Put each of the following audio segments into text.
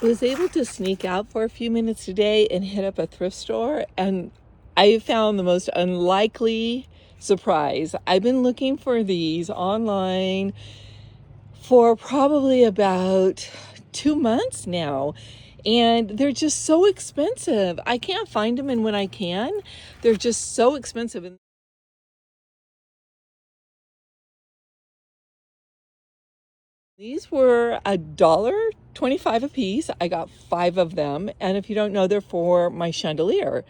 was able to sneak out for a few minutes today and hit up a thrift store, and I found the most unlikely surprise. I've been looking for these online for probably about 2 months now, and they're just so expensive. I can't find them, and when I can, they're just so expensive. These were $1.25 a piece. I got 5 of them, and if you don't know, they're for my chandelier.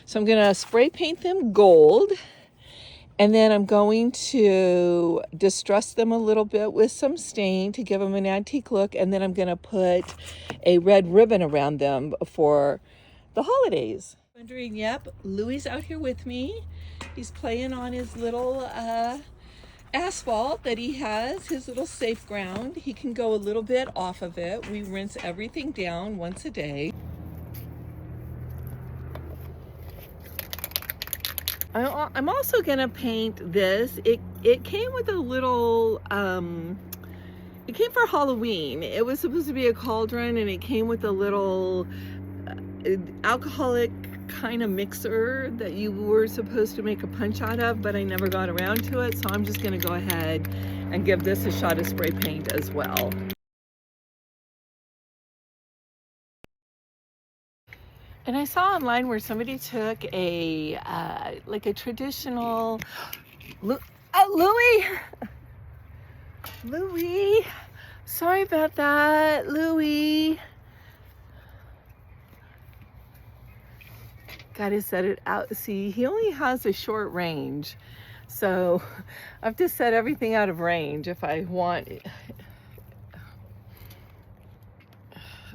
So I'm gonna spray paint them gold, and then I'm going to distress them a little bit with some stain to give them an antique look, and then I'm gonna put a red ribbon around them for the holidays. Wondering, yep, Louie's out here with me. He's playing on his little asphalt that he has, his little safe ground. He can go a little bit off of it. We rinse everything down once a day. I'm also gonna paint this. It came with a little it came for Halloween. It was supposed to be a cauldron, and it came with a little alcoholic kind of mixer that you were supposed to make a punch out of, but I never got around to it, so I'm just gonna go ahead and give this a shot of spray paint as well. And I saw online where somebody took a like a traditional Louie, Louie, sorry about that, Louie. Gotta set it out. See, he only has a short range, so I have to set everything out of range if I want it.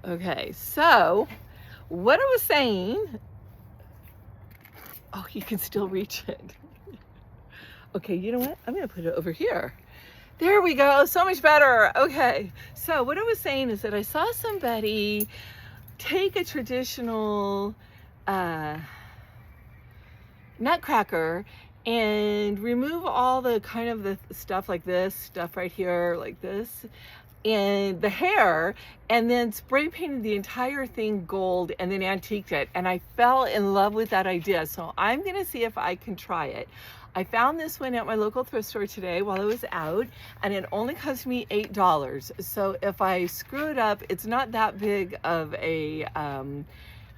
Okay, so what I was saying, oh, you can still reach it. Okay, you know what? I'm gonna put it over here. There we go, so much better. Okay, so what I was saying is that I saw somebody take a traditional nutcracker and remove all the kind of the stuff like this, stuff right here like this, and the hair, and then spray painted the entire thing gold and then antiqued it. And I fell in love with that idea. So I'm gonna see if I can try it. I found this one at my local thrift store today while I was out, and it only cost me $8. So if I screw it up, it's not that big of a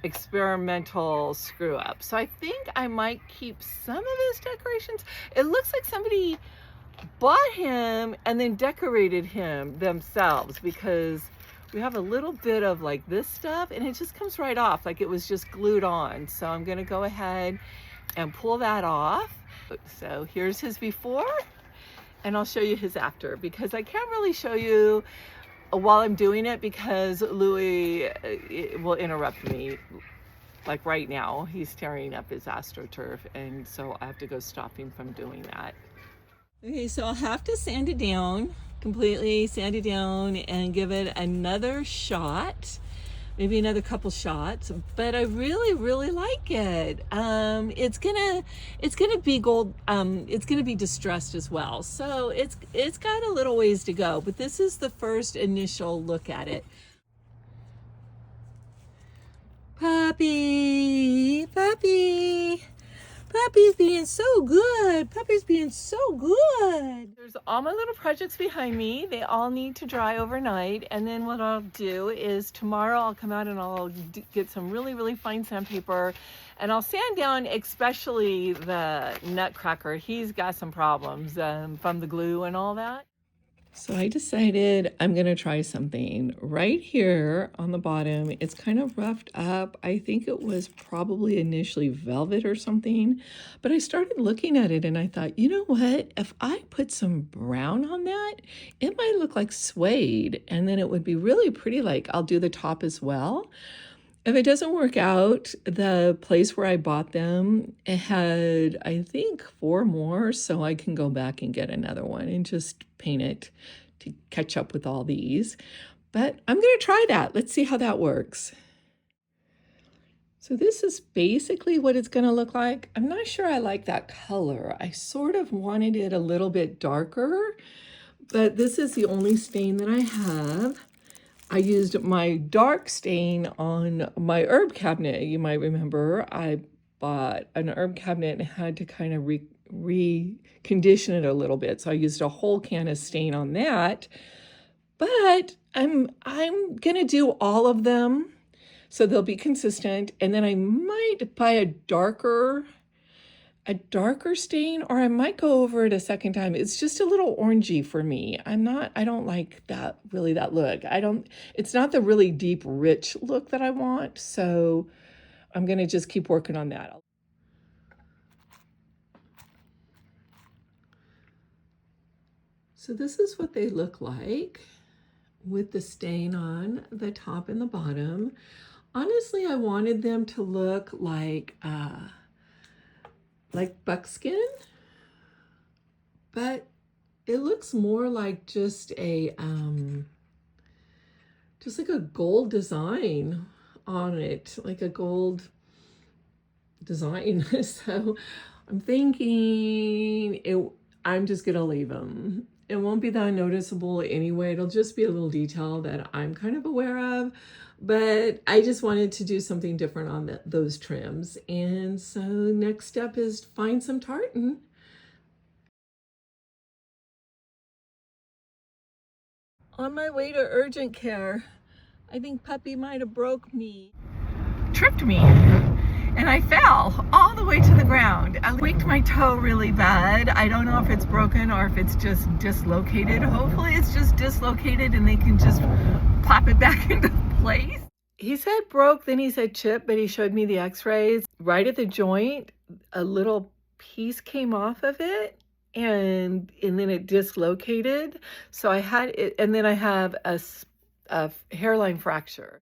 experimental screw up. So I think I might keep some of his decorations. It looks like somebody bought him and then decorated him themselves, because we have a little bit of like this stuff and it just comes right off like it was just glued on. So I'm gonna go ahead and pull that off. So here's his before, and I'll show you his after, because I can't really show you while I'm doing it because Louis will interrupt me. Like right now, he's tearing up his AstroTurf, and so I have to go stop him from doing that. Okay, so I'll have to sand it down, completely sand it down and give it another shot, maybe another couple shots, but I really like it. It's gonna be gold, it's gonna be distressed as well. So it's got a little ways to go, but this is the first initial look at it. Puppy, puppy. Puppy's being so good. Puppy's being so good. There's all my little projects behind me. They all need to dry overnight. And then what I'll do is tomorrow I'll come out and I'll get some really fine sandpaper, and I'll sand down especially the nutcracker. He's got some problems from the glue and all that. So I decided I'm going to try something right here on the bottom. It's kind of roughed up. I think it was probably initially velvet or something, but I started looking at it and I thought, you know what? If I put some brown on that, it might look like suede, and then it would be really pretty. Like I'll do the top as well. If it doesn't work out, the place where I bought them, it had, I think, 4 more, so I can go back and get another one and just paint it to catch up with all these. But I'm going to try that. Let's see how that works. So this is basically what it's going to look like. I'm not sure I like that color. I sort of wanted it a little bit darker, but this is the only stain that I have. I used my dark stain on my herb cabinet. You might remember I bought an herb cabinet and had to kind of recondition it a little bit. So I used a whole can of stain on that. But I'm gonna do all of them so they'll be consistent. And then I might buy a darker stain, or I might go over it a second time. It's just a little orangey for me. I don't like that look. It's not the really deep, rich look that I want. So I'm gonna just keep working on that. So this is what they look like with the stain on the top and the bottom. Honestly, I wanted them to look like buckskin, but it looks more like just like a gold design on it, like a gold design. So I'm thinking I'm just gonna leave them. It won't be that noticeable anyway. It'll just be a little detail that I'm kind of aware of, but I just wanted to do something different on those trims. And so next step is find some tartan. On my way to urgent care, I think puppy might have tripped me, and I fell all the way to the ground. I tweaked my toe really bad. I don't know if it's broken or if it's just dislocated. Hopefully it's just dislocated and they can just pop it back into place. He said broke, then he said chip, but he showed me the x-rays. Right at the joint, a little piece came off of it, and then it dislocated. So I had it, and then I have a hairline fracture.